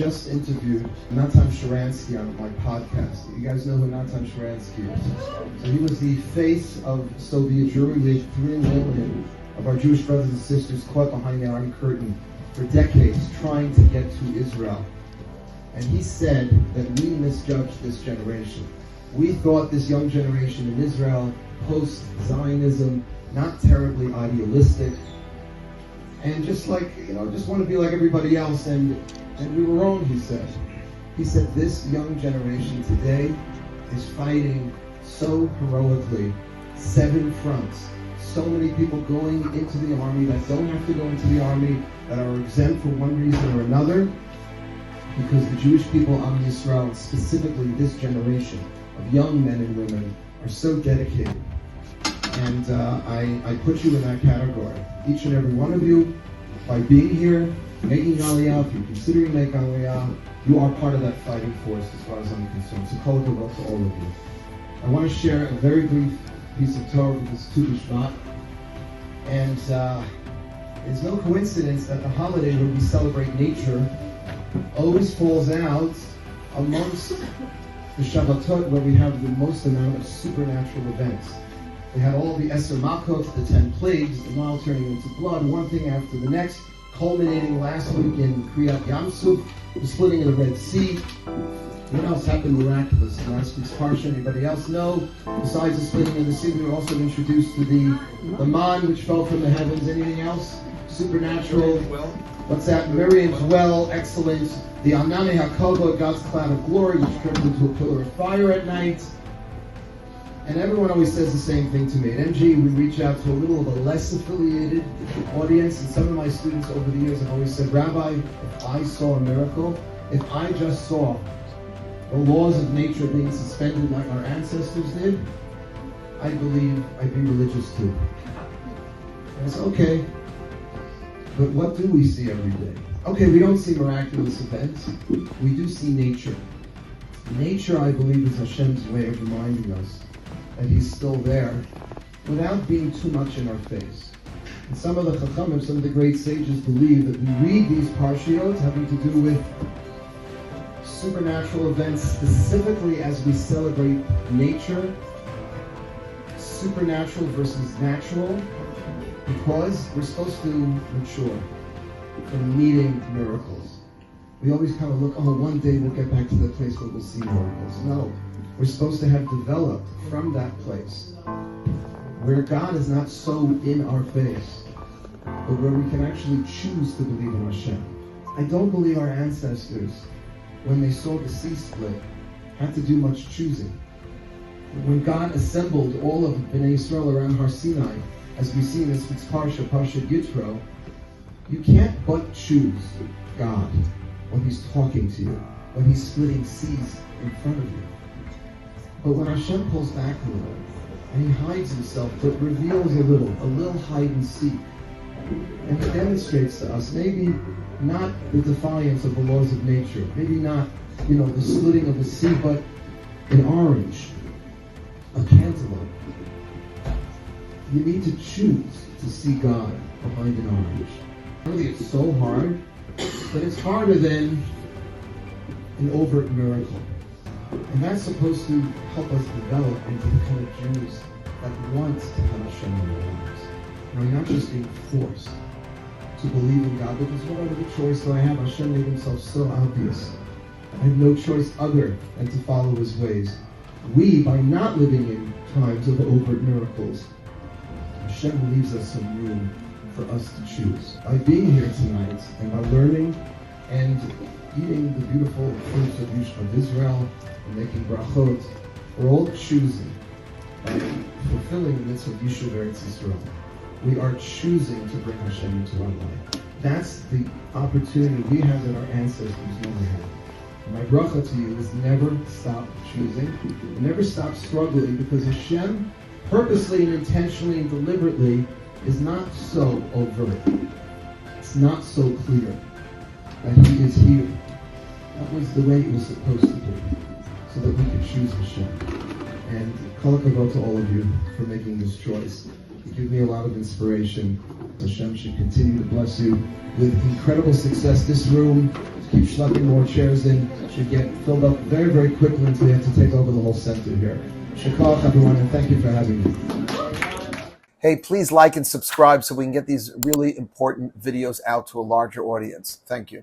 just interviewed Natan Sharansky on my podcast. You guys know who Natan Sharansky is. So he was the face of Soviet Jewry. We had 3 million of our Jewish brothers and sisters caught behind the Iron Curtain for decades trying to get to Israel. And he said that we misjudged this generation. We thought this young generation in Israel, post-Zionism, not terribly idealistic, and just want to be like everybody else, and we were wrong, he said. He said this young generation today is fighting so heroically, 7 fronts. So many people going into the army that don't have to go into the army, that are exempt for one reason or another, because the Jewish people on Israel, specifically this generation of young men and women, are so dedicated. And I put you in that category. Each and every one of you, by being here, making Aliyah, if you're considering making Aliyah, you are part of that fighting force as far as I'm concerned. So kol hakavod to all of you. I want to share a very brief piece of Torah from this Bishvat. And it's no coincidence that the holiday where we celebrate nature always falls out amongst the Shabbatot where we have the most amount of supernatural events. We had all the Eser Makot, the 10 plagues, the Nile turning into blood, one thing after the next, culminating last week in Kriyat Yamsuf, the splitting of the Red Sea. What else happened miraculous in last week's Parsha? Anybody else know? Besides the splitting of the sea, we were also introduced to the man which fell from the heavens. Anything else? Supernatural. What's that? Miriam's well, excellent. The Anane HaKavod, God's cloud of glory, which turned into a pillar of fire at night. And everyone always says the same thing to me. At MG, we reach out to a little of a less affiliated audience. And some of my students over the years have always said, Rabbi, if I saw a miracle, if I just saw the laws of nature being suspended like our ancestors did, I believe I'd be religious too. And it's okay. But what do we see every day? Okay, we don't see miraculous events. We do see nature. Nature, I believe, is Hashem's way of reminding us that He's still there without being too much in our face. And some of the Chachamim, some of the great sages believe that we read these Parshiot having to do with supernatural events, specifically as we celebrate nature, supernatural versus natural, because we're supposed to mature from needing miracles. We always kind of look, oh, one day we'll get back to the place where we'll see miracles. No, we're supposed to have developed from that place where God is not so in our face, but where we can actually choose to believe in Hashem. I don't believe our ancestors, when they saw the sea split, had to do much choosing. When God assembled all of Bnei Yisrael around Har Sinai, as we see in this week's Parsha, Yitro, you can't but choose God when He's talking to you, when He's splitting seas in front of you. But when Hashem pulls back a little, and He hides Himself, but reveals a little hide and seek, and He demonstrates to us, maybe not the defiance of the laws of nature, maybe not, the splitting of the sea, but an orange, a cantaloupe. You need to choose to see God behind an orange. Really, it's so hard, but it's harder than an overt miracle. And that's supposed to help us develop into the kind of Jews that want to have Hashem in their lives. Not just being forced to believe in God, because what other choice do I have? Hashem made Himself so obvious. I have no choice other than to follow His ways. We, by not living in times of overt miracles, Hashem leaves us some room for us to choose. By being here tonight, and by learning and eating the beautiful fruits of Israel, and making brachot, we're all choosing, by fulfilling the mitzvah of Yishuv Eretz Yisrael. We are choosing to bring Hashem into our life. That's the opportunity we have that our ancestors never had. And my bracha to you is never stop choosing, never stop struggling, because Hashem, purposely and intentionally and deliberately, is not so overt. It's not so clear that He is here. That was the way it was supposed to be, so that we could choose Hashem. And kol hakavod to all of you for making this choice. You give me a lot of inspiration. Hashem should continue to bless you with incredible success. This room keep schlepping more chairs in. Should get filled up very, very quickly until we have to take over the whole center here. Shakach, everyone, and thank you for having me. Hey, please like and subscribe so we can get these really important videos out to a larger audience. Thank you.